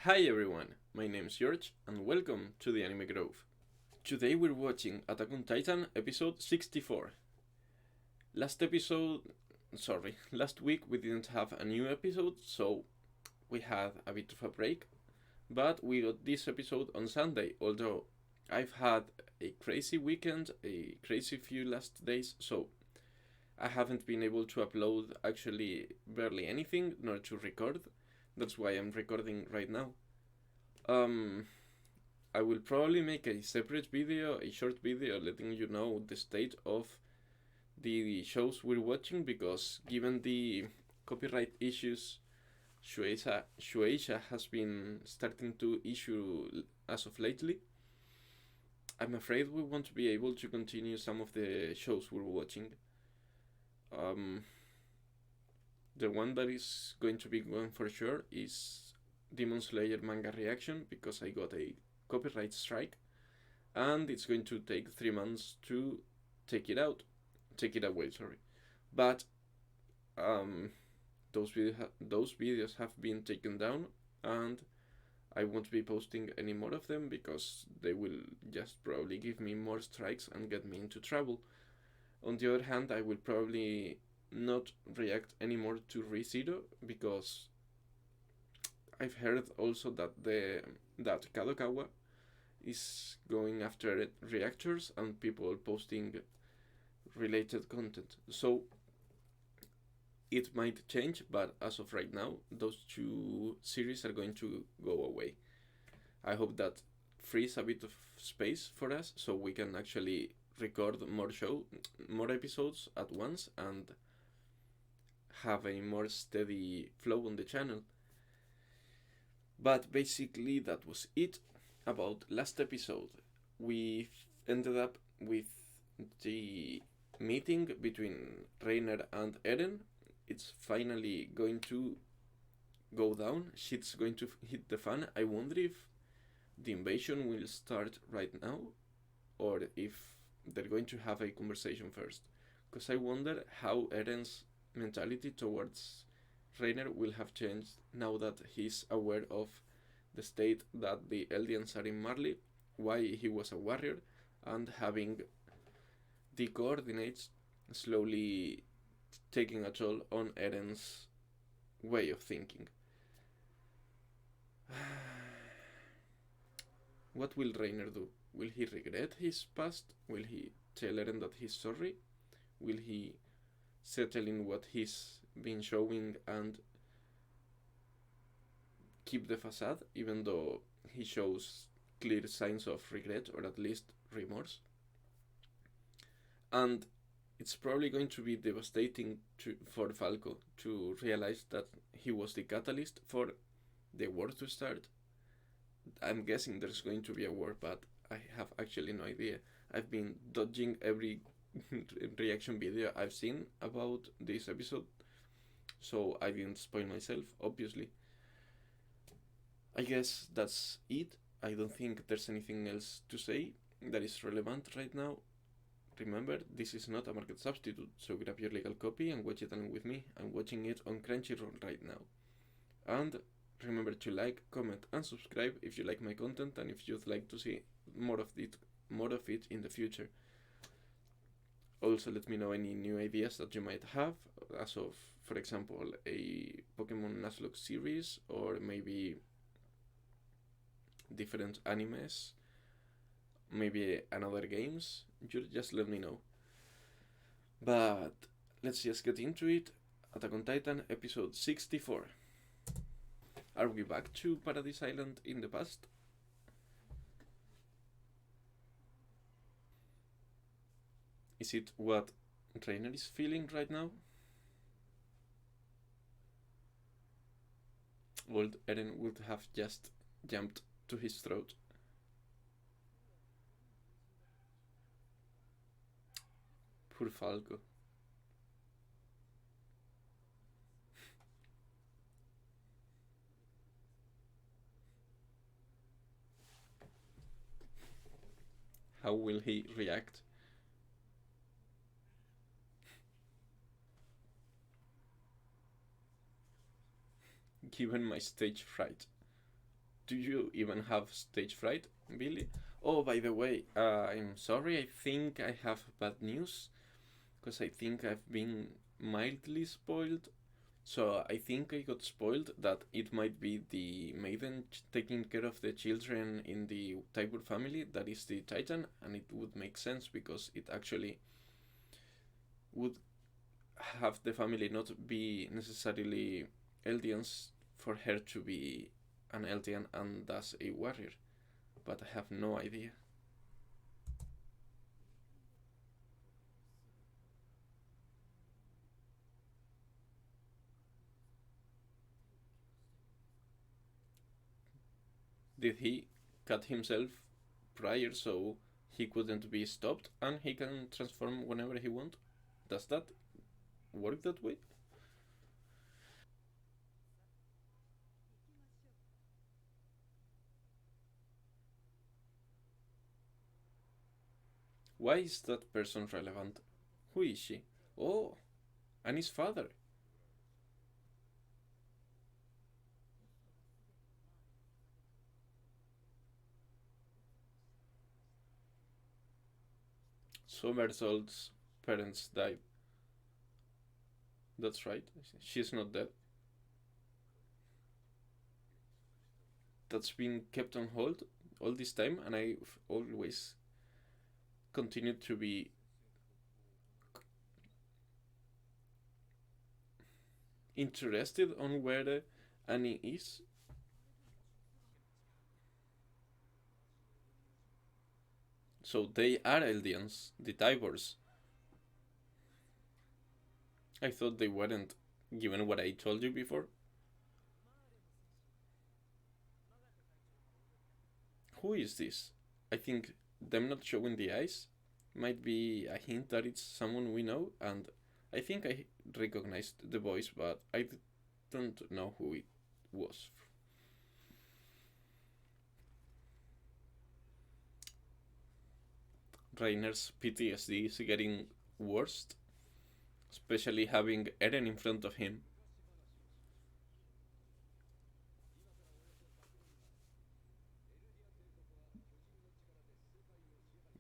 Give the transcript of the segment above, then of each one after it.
Hi everyone, my name's George and welcome to the Anime Grove. Today we're watching Attack on Titan episode 64. Last week we didn't have a new episode, so we had a bit of a break, but we got this episode on Sunday, although I've had a crazy weekend, a crazy few last days, so I haven't been able to upload actually barely anything, nor to record. That's why I'm recording right now. I will probably make a separate video, a short video, letting you know the state of the shows we're watching, because given the copyright issues Shueisha has been starting to issue as of lately, I'm afraid we won't be able to continue some of the shows we're watching. The one that is going to be going for sure is Demon Slayer manga reaction, because I got a copyright strike, and it's going to take 3 months to take it away. But those videos have been taken down, and I won't be posting any more of them because they will just probably give me more strikes and get me into trouble. On the other hand, I will probably not react anymore to ReZero, because I've heard also that Kadokawa is going after reactors and people posting related content. So it might change, but as of right now, those two series are going to go away. I hope that frees a bit of space for us so we can actually record more episodes at once and have a more steady flow on the channel. But basically that was it about last episode. We ended up with the meeting between Reiner and Eren. It's finally going to go down. Shit's going to hit the fan. I wonder if the invasion will start right now, or if they're going to have a conversation first. Because I wonder how Eren's mentality towards Reiner will have changed now that he's aware of the state that the Eldians are in Marley, why he was a warrior, and having the coordinates slowly taking a toll on Eren's way of thinking. What will Reiner do? Will he regret his past? Will he tell Eren that he's sorry? Will he settle in what he's been showing and keep the facade, even though he shows clear signs of regret, or at least remorse? And it's probably going to be devastating for Falco to realize that he was the catalyst for the war to start. I'm guessing there's going to be a war, but I have actually no idea. I've been dodging every reaction video I've seen about this episode, so I didn't spoil myself, obviously. I guess that's it. I don't think there's anything else to say that is relevant right now. Remember, this is not a market substitute, so grab your legal copy and watch it along with me. I'm watching it on Crunchyroll right now. And remember to like, comment, and subscribe if you like my content and if you'd like to see more of it in the future. Also, let me know any new ideas that you might have, as of, for example, a Pokemon Nuzlocke series, or maybe different animes, maybe another games. You just let me know. But let's just get into it. Attack on Titan episode 64. Are we back to Paradise Island in the past? Is it what Reiner is feeling right now? Old Eren would have just jumped to his throat. Poor Falco. How will he react? Given my stage fright. Do you even have stage fright, Billy? Oh, by the way, I'm sorry. I think I have bad news because I think I've been mildly spoiled. So I think I got spoiled that it might be the maiden taking care of the children in the Tiger family that is the Titan, and it would make sense because it actually would have the family not be necessarily Eldians for her to be an Eldian and thus a warrior. But I have no idea. Did he cut himself prior so he couldn't be stopped and he can transform whenever he wants? Does that work that way? Why is that person relevant? Who is she? Oh, and his father. Somersault's parents died. That's right. She's not dead. That's been kept on hold all this time, and I've always continued to be interested on where Annie is. So they are Eldians, the Tybors. I thought they weren't, given what I told you before. Who is this? I think them not showing the eyes might be a hint that it's someone we know, and I think I recognized the voice, but I don't know who it was. Rainer's PTSD is getting worse, especially having Eren in front of him.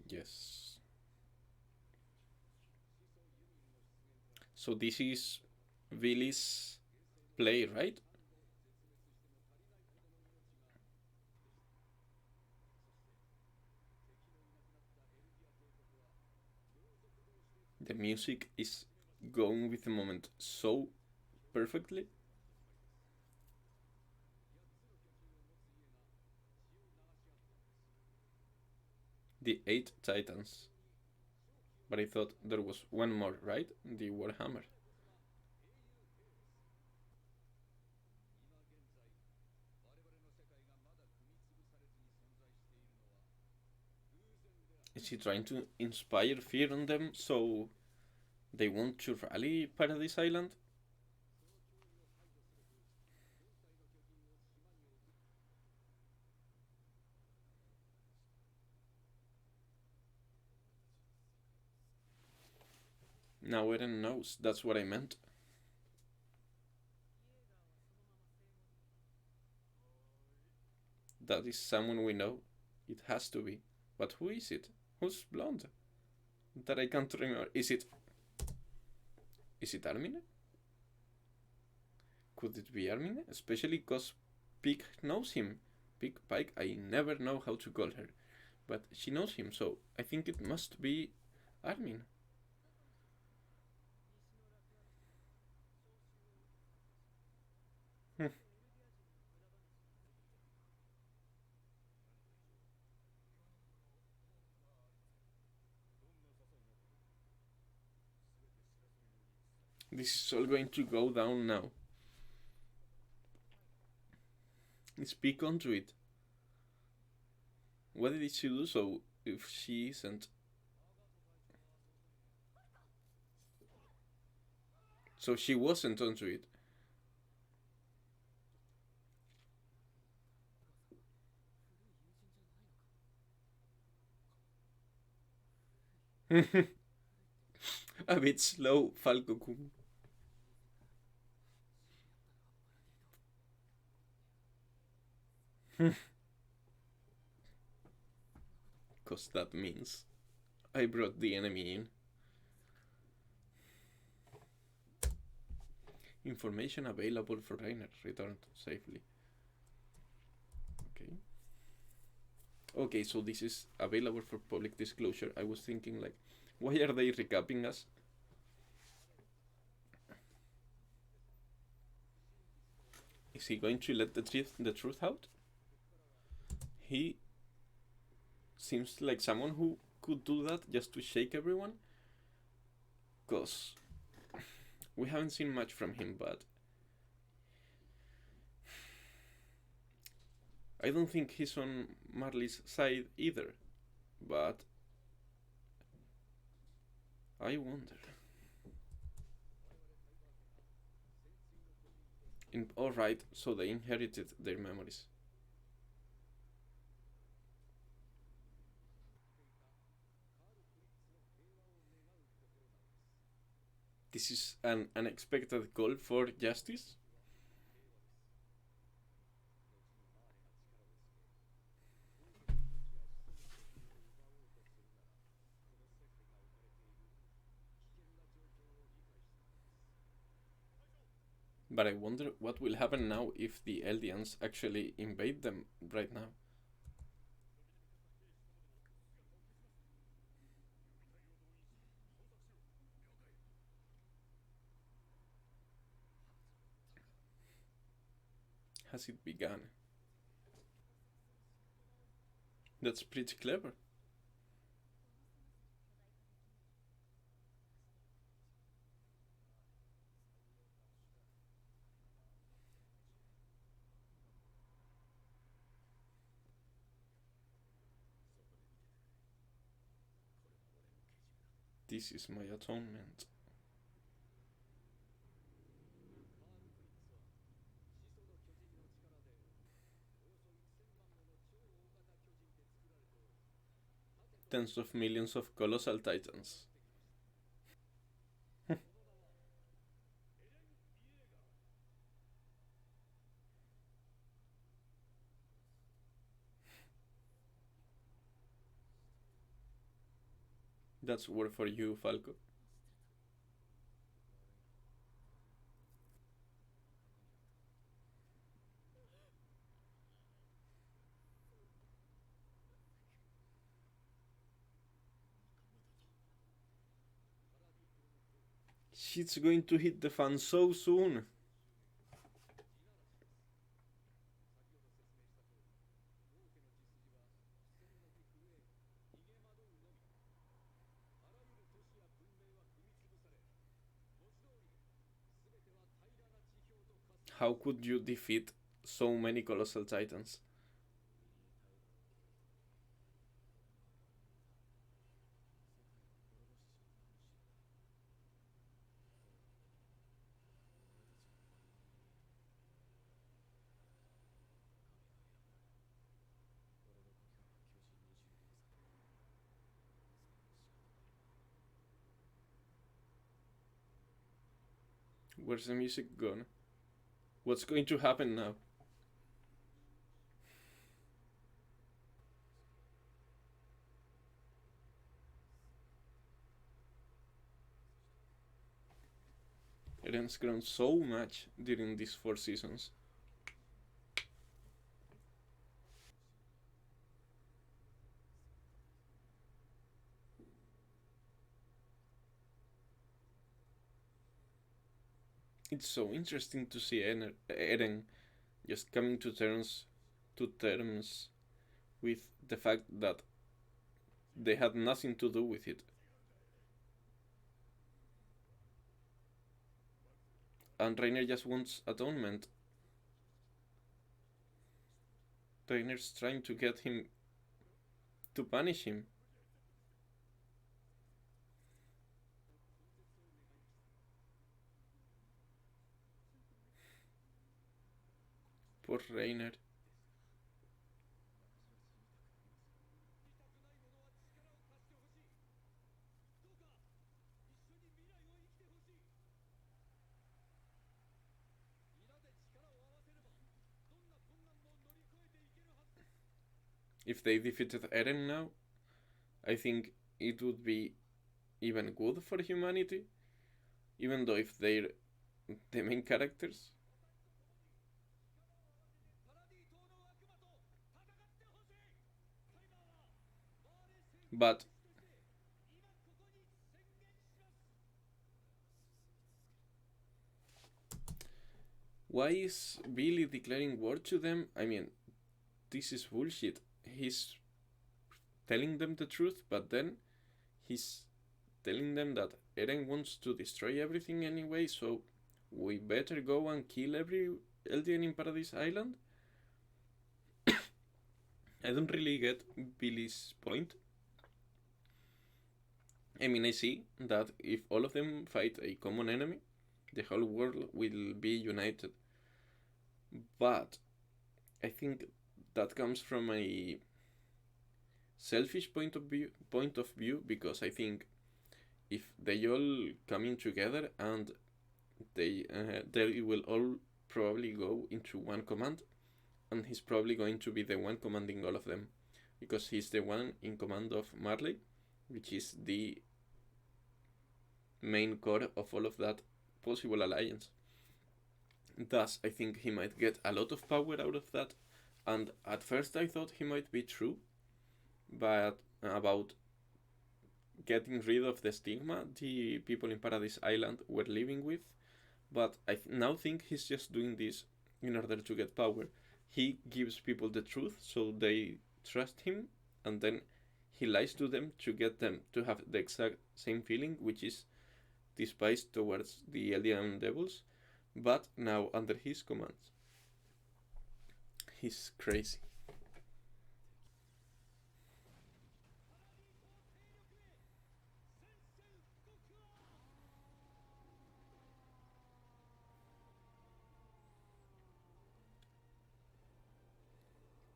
Yes. So this is Billy's play, right? The music is going with the moment so perfectly. The eight titans. But I thought there was one more, right? The Warhammer. Is he trying to inspire fear on them so they want to rally Paradise Island? Now Eren knows. That's what I meant. That is someone we know. It has to be. But who is it? Who's blonde? That I can't remember. Is it Armin? Could it be Armin? Especially because Pig knows him. Pike, I never know how to call her. But she knows him, so I think it must be Armin. Hmm. This is all going to go down now. Speak onto it. What did she do so if she isn't? So she wasn't onto it. A bit slow, Falco-kun. Because that means I brought the enemy in. Information available for Rainer. Returned safely. Okay. Okay, so this is available for public disclosure. I was thinking, like, why are they recapping us? Is he going to let the truth out? He seems like someone who could do that just to shake everyone. Because we haven't seen much from him, but I don't think he's on Marley's side either. But I wonder. Alright, so they inherited their memories. This is an unexpected call for justice? But I wonder what will happen now if the Eldians actually invade them right now. Has it begun? That's pretty clever. This is my atonement. Tens of millions of colossal titans. That's word for you, Falco. Shit's going to hit the fan so soon. How could you defeat so many colossal titans? Where's the music gone? What's going to happen now? Eren's grown so much during these 4 seasons. It's so interesting to see Eren just coming to terms with the fact that they had nothing to do with it. And Reiner just wants atonement. Reiner's trying to get him to punish him. Poor Reiner. if they defeated Eren now, I think it would be even good for humanity, even though if they're the main characters. But why is Billy declaring war to them? I mean, this is bullshit. He's telling them the truth, but then he's telling them that Eren wants to destroy everything anyway, so we better go and kill every Eldian in Paradise Island? I don't really get Billy's point. I mean, I see that if all of them fight a common enemy, the whole world will be united. But I think that comes from a selfish point of view because I think if they all come in together and they will all probably go into one command, and he's probably going to be the one commanding all of them because he's the one in command of Marley, which is the main core of all of that possible alliance. Thus, I think he might get a lot of power out of that. And at first, I thought he might be true, but about getting rid of the stigma the people in Paradise Island were living with. But I now think he's just doing this in order to get power. He gives people the truth so they trust him, and then he lies to them to get them to have the exact same feeling, which is despise towards the Eldian devils, but now under his commands. He's crazy.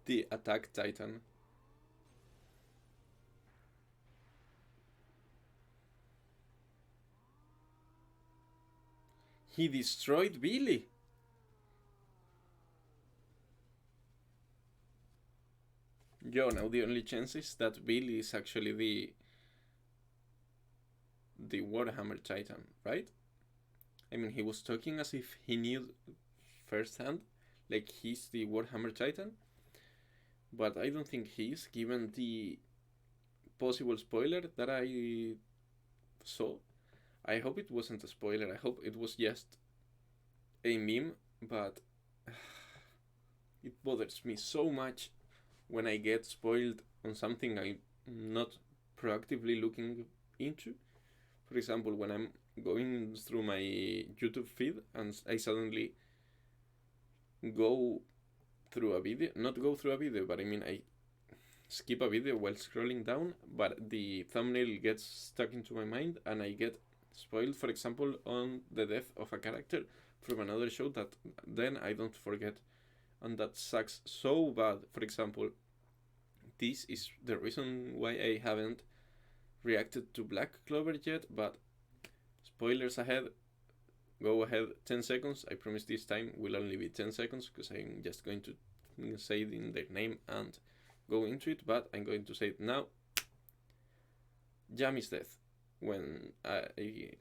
The Attack Titan. He destroyed Billy. Yo, now the only chance is that Billy is actually the Warhammer Titan, right? I mean, he was talking as if he knew firsthand, like he's the Warhammer Titan, but I don't think he is, given the possible spoiler that I saw. I hope it wasn't a spoiler. I hope it was just a meme, but it bothers me so much when I get spoiled on something I'm not proactively looking into. For example, when I'm going through my YouTube feed and I suddenly go through a video, not go through a video, but I mean, I skip a video while scrolling down, but the thumbnail gets stuck into my mind and I get spoiled, for example, on the death of a character from another show that then I don't forget. And that sucks so bad. For example, this is the reason why I haven't reacted to Black Clover yet, but spoilers ahead. Go ahead 10 seconds. I promise this time will only be 10 seconds because I'm just going to say it in their name and go into it, but I'm going to say it now. Yami's death. When I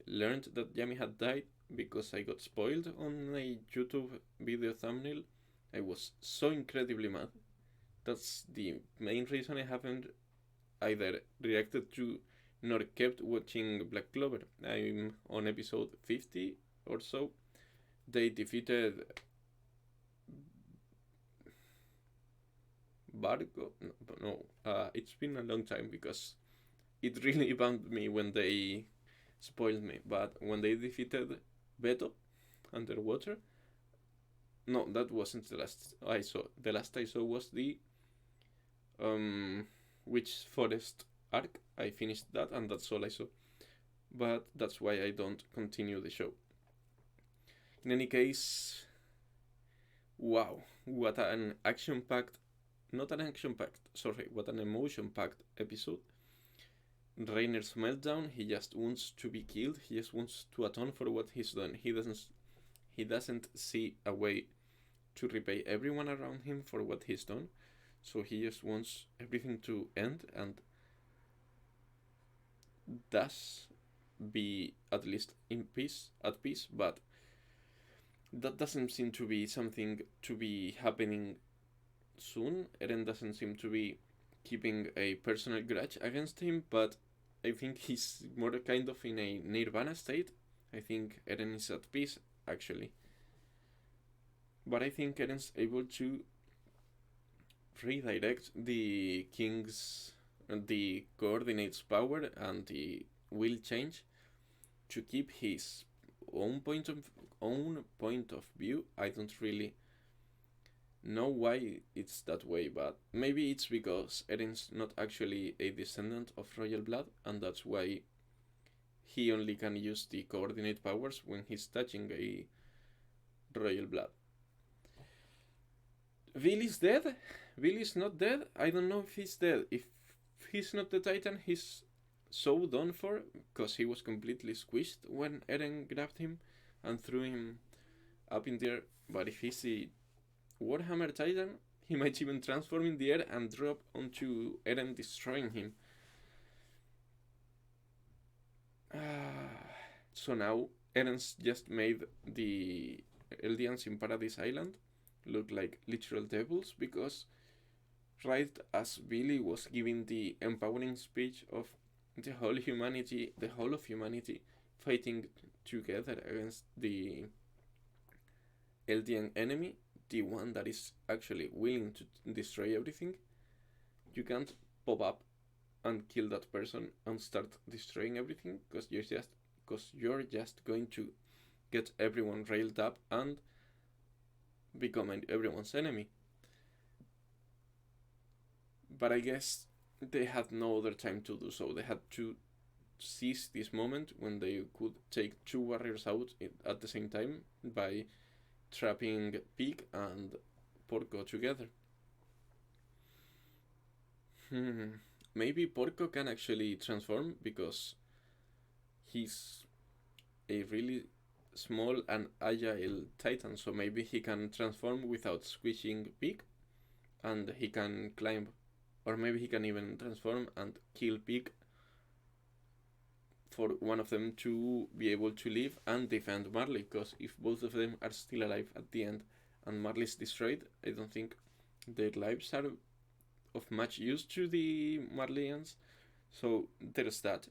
learned that Yami had died because I got spoiled on a YouTube video thumbnail, I was so incredibly mad. That's the main reason I haven't either reacted to nor kept watching Black Clover. I'm on episode 50 or so. They defeated Barco. No, it's been a long time because it really bummed me when they spoiled me. But when they defeated Beto underwater, no, that wasn't the last I saw. The last I saw was the Witch Forest arc. I finished that, and that's all I saw. But that's why I don't continue the show. In any case, wow, what an action-packed, not an action-packed, sorry, what an emotion-packed episode. Rainer's meltdown. He just wants to be killed. He just wants to atone for what he's done. He doesn't see a way to repay everyone around him for what he's done. So he just wants everything to end and thus be at least at peace, but that doesn't seem to be something to be happening soon. Eren doesn't seem to be keeping a personal grudge against him, but I think he's more kind of in a nirvana state. I think Eren is at peace, actually. But I think Eren's able to redirect the king's the coordinates power and the will change to keep his own point of view. I don't really know why it's that way, but maybe it's because Eren's not actually a descendant of royal blood, and that's why he only can use the coordinate powers when he's touching a royal blood. Will is dead? Will is not dead? I don't know if he's dead. If he's not the Titan, he's so done for, because he was completely squished when Eren grabbed him and threw him up in the air. But if he's the Warhammer Titan, he might even transform in the air and drop onto Eren, destroying him. So now Eren's just made the Eldians in Paradise Island look like literal devils, because right as Billy was giving the empowering speech of the whole of humanity fighting together against the Eldian enemy, the one that is actually willing to destroy everything, you can't pop up and kill that person and start destroying everything, because you're just going to get everyone railed up and become everyone's enemy. But I guess they had no other time to do so. They had to seize this moment when they could take two warriors out at the same time by trapping Pig and Porco together. Maybe Porco can actually transform, because he's a really small and agile Titan, so maybe he can transform without squishing Pig, and he can climb, or maybe he can even transform and kill Pig for one of them to be able to live and defend Marley, because if both of them are still alive at the end and Marley's destroyed, I don't think their lives are of much use to the Marleyans. So there's that.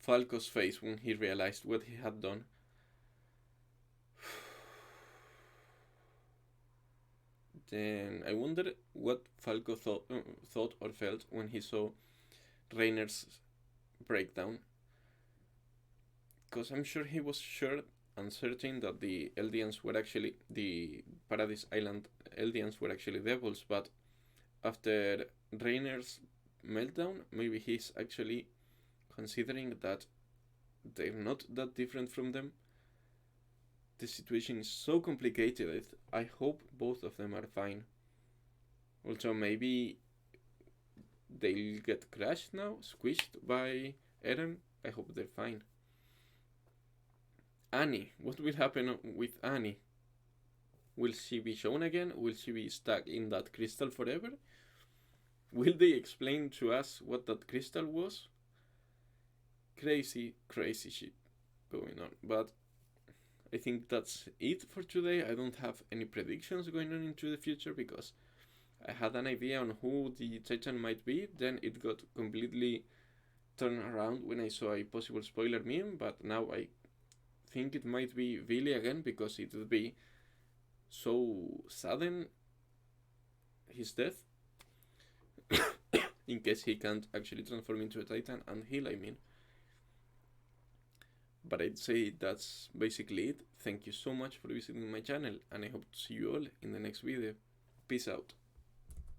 Falco's face when he realized what he had done. Then I wonder what Falco thought or felt when he saw Reiner's breakdown. Because I'm sure he was sure and certain that the Eldians were actually, the Paradise Island Eldians were actually devils, but after Reiner's meltdown, maybe he's actually considering that they're not that different from them. The situation is so complicated. I hope both of them are fine. Also, maybe they'll get crushed now, squished by Eren. I hope they're fine. Annie, what will happen with Annie? Will she be shown again? Will she be stuck in that crystal forever? Will they explain to us what that crystal was? Crazy shit going on. But I think that's it for today. I don't have any predictions going on into the future, because I had an idea on who the Titan might be, then it got completely turned around when I saw a possible spoiler meme, but now I think it might be Billy again, because it would be so sudden, his death, in case he can't actually transform into a Titan and heal, I mean. But I'd say that's basically it. Thank you so much for visiting my channel, and I hope to see you all in the next video. Peace out.